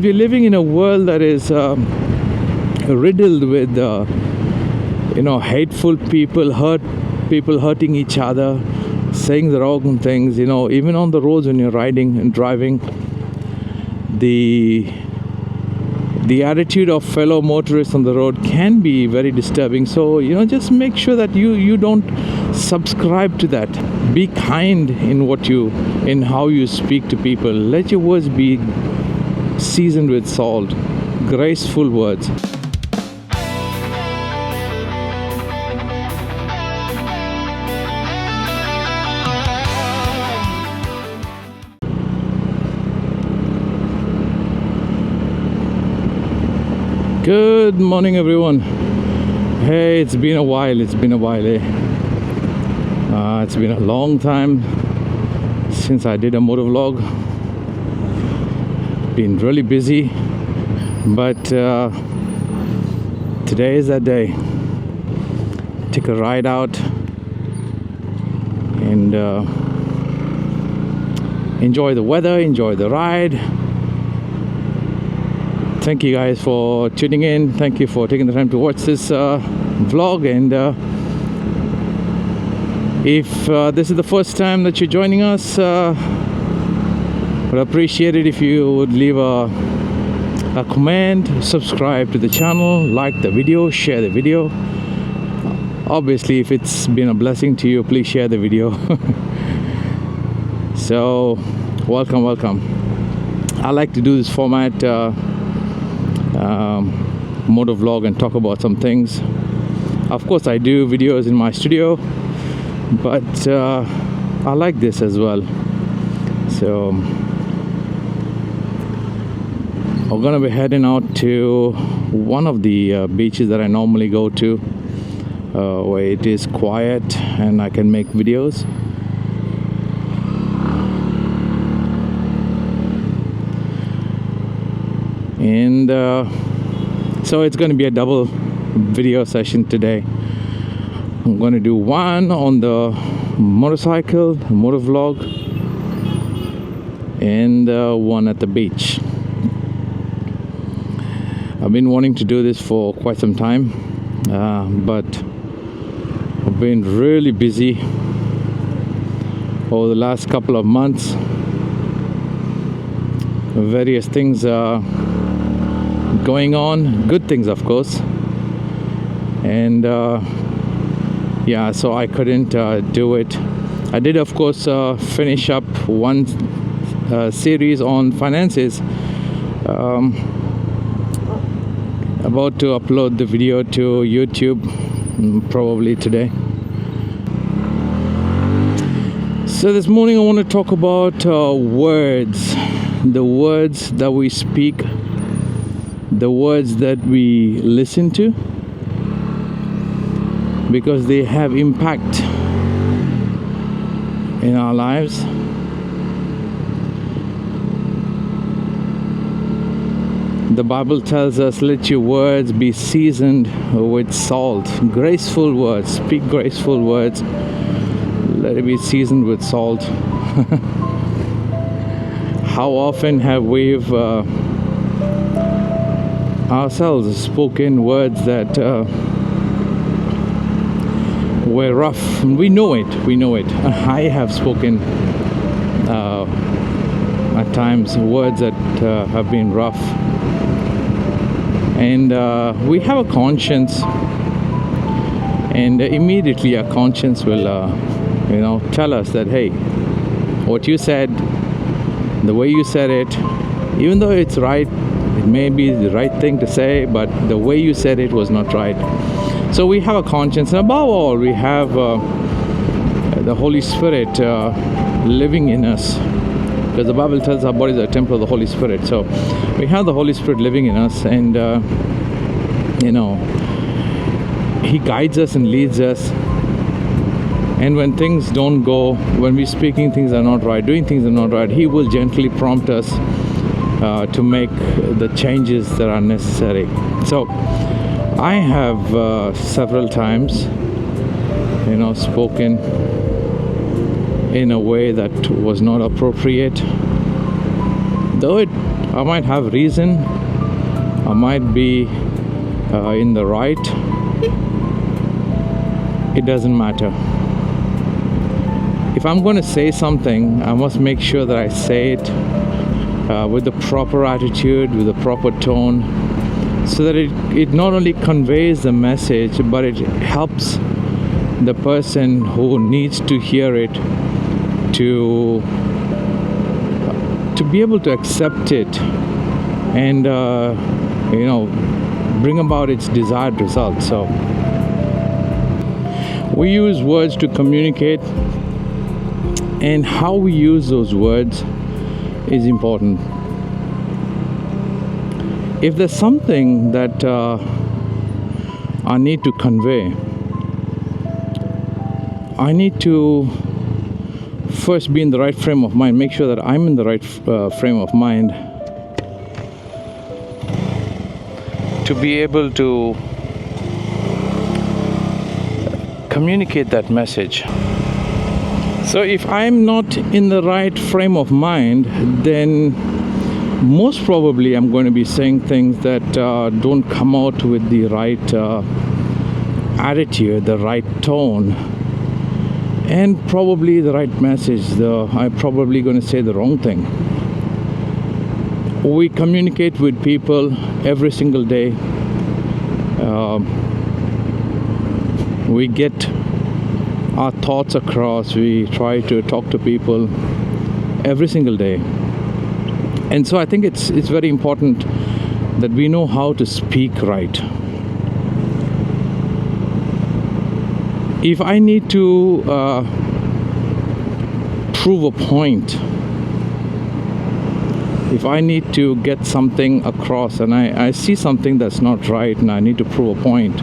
We're living in a world that is riddled with hateful people hurting each other, saying the wrong things. Even on the roads when you're riding and driving, the attitude of fellow motorists on the road can be very disturbing. So just make sure that you don't subscribe to that. Be kind in how you speak to people. Let your words be seasoned with salt, graceful words. Good morning, everyone. Hey, it's been a while. It's been a long time since I did a motovlog. Been really busy, but today is that day. Take a ride out and enjoy the weather, enjoy the ride. Thank you guys for tuning in. Thank you for taking the time to watch this vlog. And if this is the first time that you're joining us, I'd appreciate it if you would leave a comment, subscribe to the channel, like the video, share the video. Obviously, if it's been a blessing to you, please share the video. So, welcome. I like to do this format, motovlog, and talk about some things. Of course, I do videos in my studio, but I like this as well. So we're gonna be heading out to one of the beaches that I normally go to, where it is quiet and I can make videos. And so it's going to be a double video session today. I'm going to do one on the motorcycle, motovlog, and one at the beach. I've been wanting to do this for quite some time, but I've been really busy over the last couple of months. Various things going on, good things of course, and so I couldn't do it. I did of course finish up one series on finances. About to upload the video to YouTube probably today. So this morning I want to talk about words, the words that we speak, the words that we listen to, because they have impact in our lives. The Bible tells us, let your words be seasoned with salt. Graceful words, speak graceful words. Let it be seasoned with salt. How often have we ourselves spoken words that were rough? We know it. I have spoken at times words that have been rough, and we have a conscience, and immediately our conscience will tell us that, hey, what you said, the way you said it, even though it's right, it may be the right thing to say, but the way you said it was not right. So we have a conscience, and above all, we have the Holy Spirit living in us, because the Bible tells our bodies are a temple of the Holy Spirit. So we have the Holy Spirit living in us, and He guides us and leads us. And when things don't go, when we're speaking things are not right, doing things are not right, He will gently prompt us to make the changes that are necessary. So I have several times, spoken in a way that was not appropriate, though I might have reason, I might be in the right. It doesn't matter. If I'm going to say something, I must make sure that I say it with the proper attitude, with the proper tone, so that it not only conveys the message, but it helps the person who needs to hear it to be able to accept it and bring about its desired result. So we use words to communicate, and how we use those words is important. If there's something that I need to convey, I need to first be in the right frame of mind, make sure that I'm in the right frame of mind to be able to communicate that message. So if I'm not in the right frame of mind, then most probably I'm going to be saying things that don't come out with the right attitude, the right tone, and probably the right message. I'm probably going to say the wrong thing. We communicate with people every single day. We get our thoughts across. We try to talk to people every single day. And so I think it's very important that we know how to speak right. If I need to prove a point, if I need to get something across and I see something that's not right and I need to prove a point,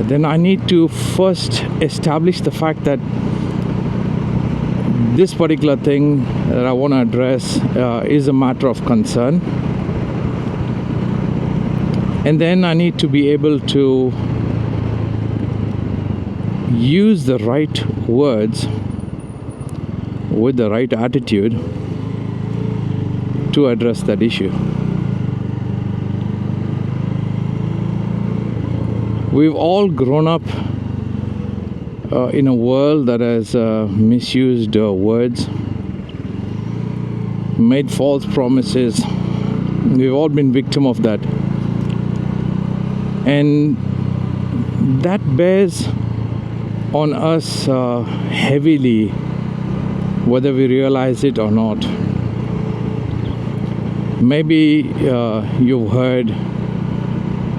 then I need to first establish the fact that this particular thing that I want to address is a matter of concern. And then I need to be able to use the right words with the right attitude to address that issue. We've all grown up in a world that has misused words, made false promises. We've all been victim of that. And that bears on us heavily, whether we realize it or not. Maybe you've heard,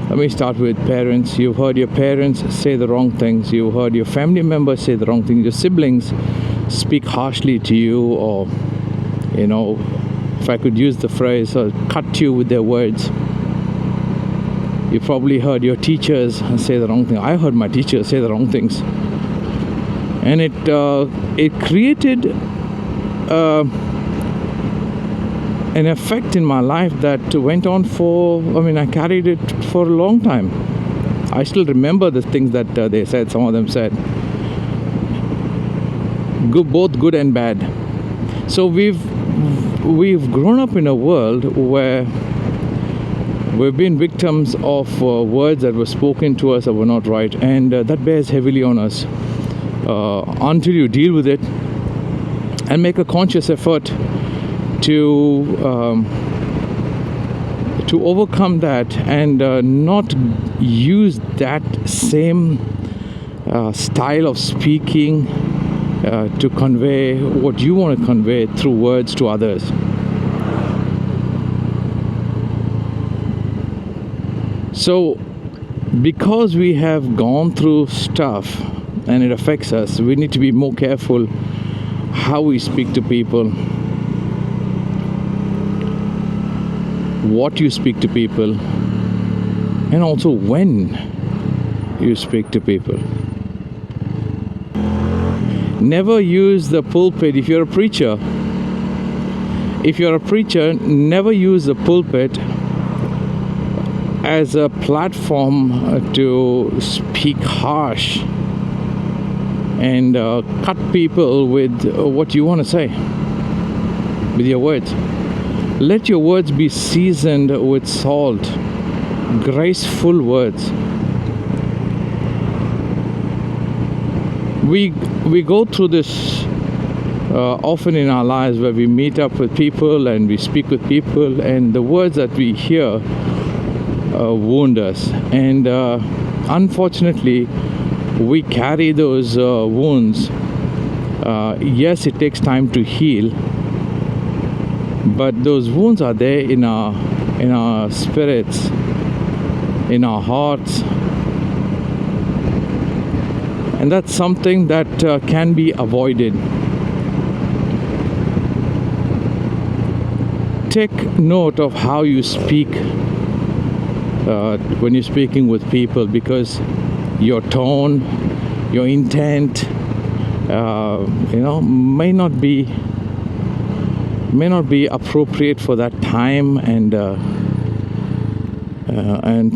let me start with parents. You've heard your parents say the wrong things. You've heard your family members say the wrong things. Your siblings speak harshly to you, or, if I could use the phrase, cut you with their words. You probably heard your teachers say the wrong thing. I heard my teachers say the wrong things. And it created an effect in my life that went on I carried it for a long time. I still remember the things that they said. Some of them said, both good and bad. So we've grown up in a world where we've been victims of words that were spoken to us that were not right, and that bears heavily on us until you deal with it and make a conscious effort to overcome that and not use that same style of speaking to convey what you want to convey through words to others. So because we have gone through stuff and it affects us, we need to be more careful how we speak to people, what you speak to people, and also when you speak to people. Never use the pulpit. If you're a preacher, never use the pulpit as a platform to speak harsh and cut people with what you want to say, with your words. Let your words be seasoned with salt, graceful words. We go through this often in our lives, where we meet up with people and we speak with people, and the words that we hear wound us, and unfortunately we carry those wounds. Yes, it takes time to heal, but those wounds are there in our spirits, in our hearts, and that's something that can be avoided. Take note of how you speak when you're speaking with people, because your tone, your intent, may not be appropriate for that time and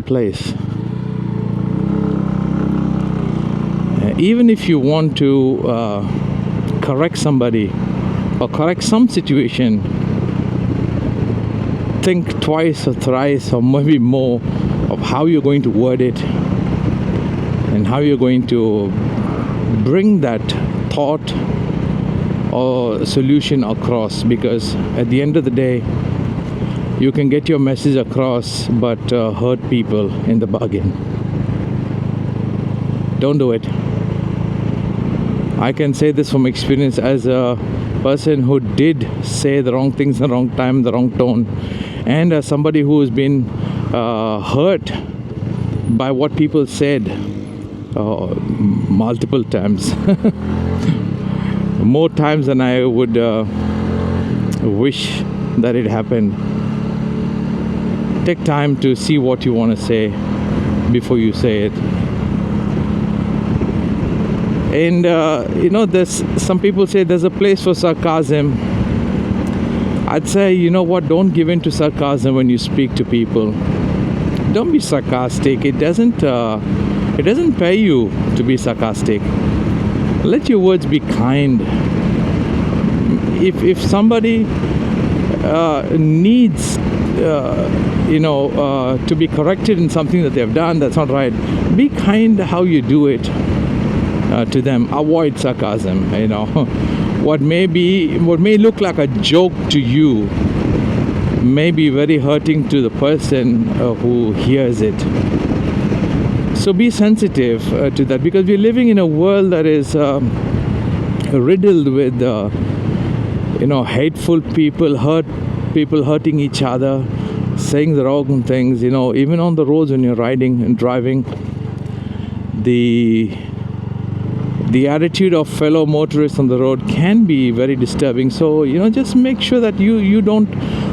place. Even if you want to correct somebody or correct some situation, think twice or thrice or maybe more of how you're going to word it and how you're going to bring that thought or solution across, because at the end of the day you can get your message across but hurt people in the bargain. Don't do it. I can say this from experience as a person who did say the wrong things in the wrong time, the wrong tone, and as somebody who has been hurt by what people said multiple times. More times than I would wish that it happened. Take time to see what you want to say before you say it. And there's some people say there's a place for sarcasm. I'd say, you know what, don't give in to sarcasm when you speak to people. Don't be sarcastic. It doesn't pay you to be sarcastic. Let your words be kind. If somebody needs to be corrected in something that they've done that's not right, be kind how you do it to them. Avoid sarcasm. What may look like a joke to you may be very hurting to the person who hears it. So be sensitive to that, because we're living in a world that is riddled with hateful people hurting each other, saying the wrong things. Even on the roads when you're riding and driving, the attitude of fellow motorists on the road can be very disturbing. So just make sure that you don't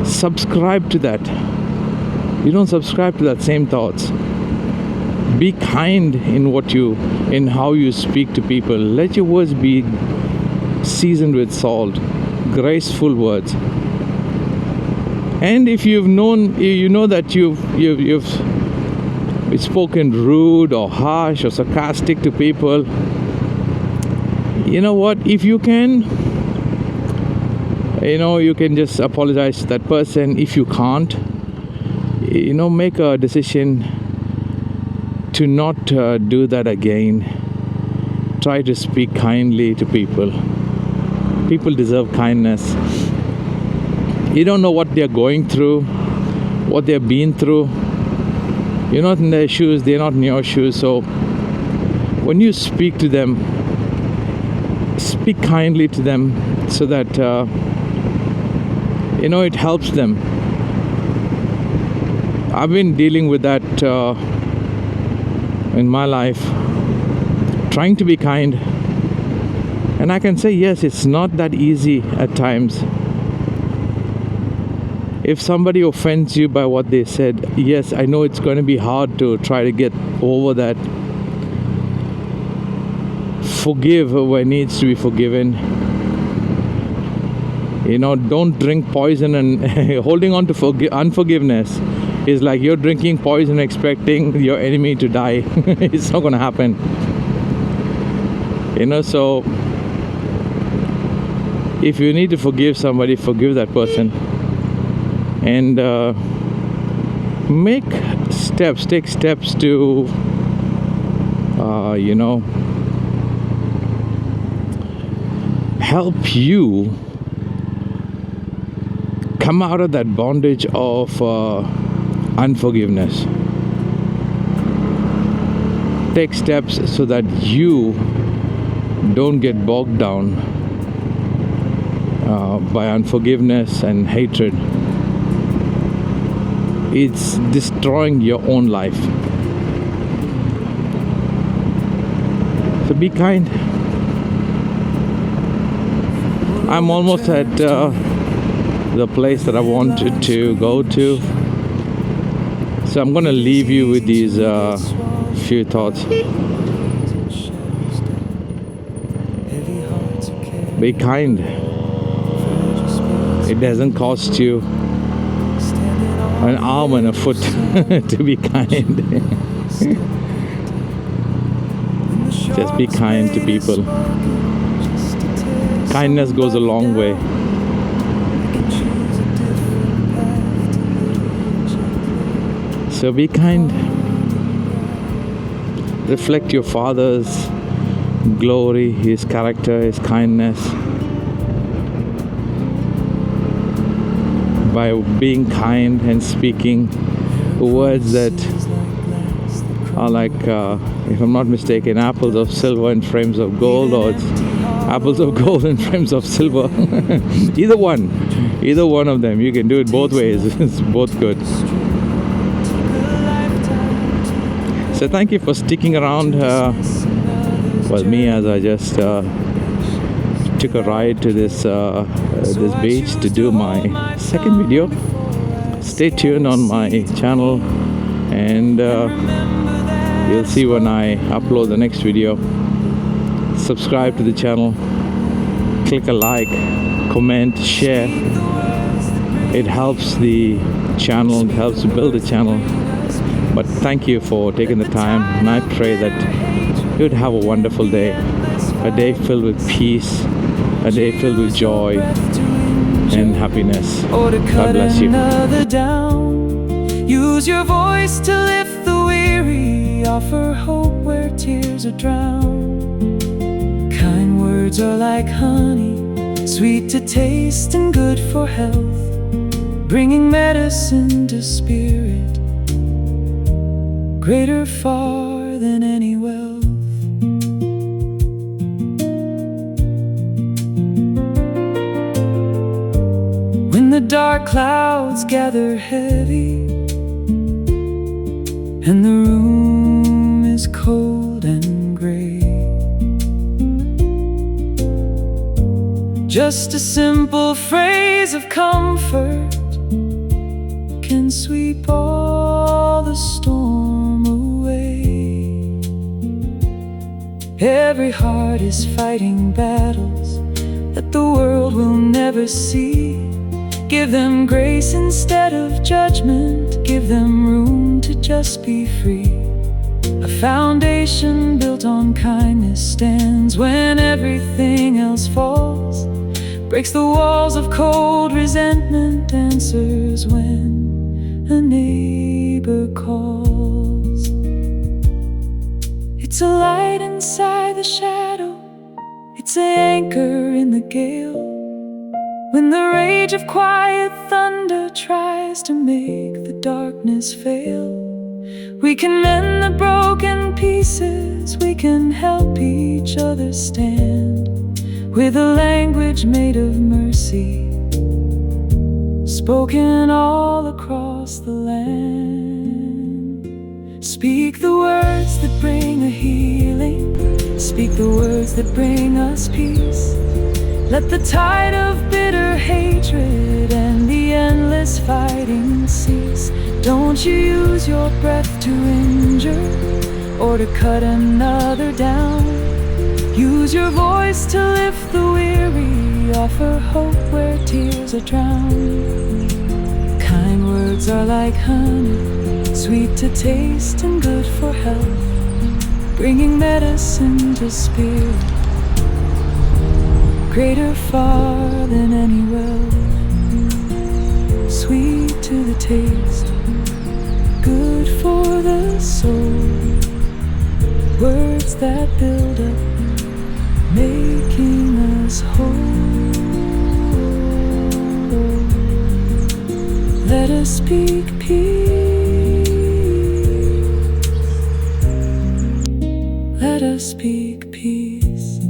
subscribe to that. You don't subscribe to that same thoughts. Be kind in how you speak to people. Let your words be seasoned with salt, graceful words. And if you know that you've spoken rude or harsh or sarcastic to people, you know what? If you can, you can just apologize to that person. If you can't, make a decision to not do that again. Try to speak kindly to people. People deserve kindness. You don't know what they're going through, what they've been through. You're not in their shoes, they're not in your shoes. So when you speak to them, speak kindly to them so that it helps them. I've been dealing with that in my life, trying to be kind, and I can say yes, it's not that easy at times. If somebody offends you by what they said, yes, I know it's going to be hard to try to get over that. Forgive where needs to be forgiven. Don't drink poison, and holding on to unforgiveness is like you're drinking poison expecting your enemy to die. It's not going to happen. So if you need to forgive somebody, forgive that person. and take steps to help you come out of that bondage of unforgiveness. Take steps so that you don't get bogged down by unforgiveness and hatred. It's destroying your own life. So be kind. I'm almost at the place that I wanted to go to. So I'm going to leave you with these few thoughts. Be kind. It doesn't cost you an arm and a foot to be kind. Just be kind to people. Kindness goes a long way. So be kind. Reflect your Father's glory, His character, His kindness by being kind and speaking words that are like, if I'm not mistaken, apples of silver in frames of gold, or it's apples of gold in frames of silver. Either one of them. You can do it both ways. It's both good. So thank you for sticking around with me as I just took a ride to this beach to do my second video. Stay tuned on my channel, and you'll see when I upload the next video. Subscribe to the channel, click a like, comment, share. It helps the channel, it helps build the channel. But thank you for taking the time, and I pray that you would have a wonderful day, a day filled with peace, a day filled with joy and happiness. God bless you. Use your voice to lift the weary, offer hope where tears are drowned. Kind words are like honey, sweet to taste and good for health, bringing medicine to spirit, greater far than any wealth. When the dark clouds gather heavy and the room is cold and gray, just a simple phrase of comfort can sweep all the storm away. Every heart is fighting battles that the world will never see. Give them grace instead of judgment, give them room to just be free. A foundation built on kindness stands when everything else falls, breaks the walls of cold resentment, answers when a neighbor calls. It's a light inside the shadow, it's an anchor in the gale. When the rage of quiet thunder tries to make the darkness fail, we can mend the broken pieces, we can help each other stand, with a language made of mercy, spoken all across the land. Speak the words that bring a healing, speak the words that bring us peace. Let the tide of bitter hatred and the endless fighting cease. Don't you use your breath to injure or to cut another down. Use your voice to lift the weary, offer hope where tears are drowned. Kind words are like honey, sweet to taste and good for health, bringing medicine to spirit, greater far than any wealth. Sweet to the taste, good for the soul. Words that build up, making us whole. Let us speak peace. Let us speak peace.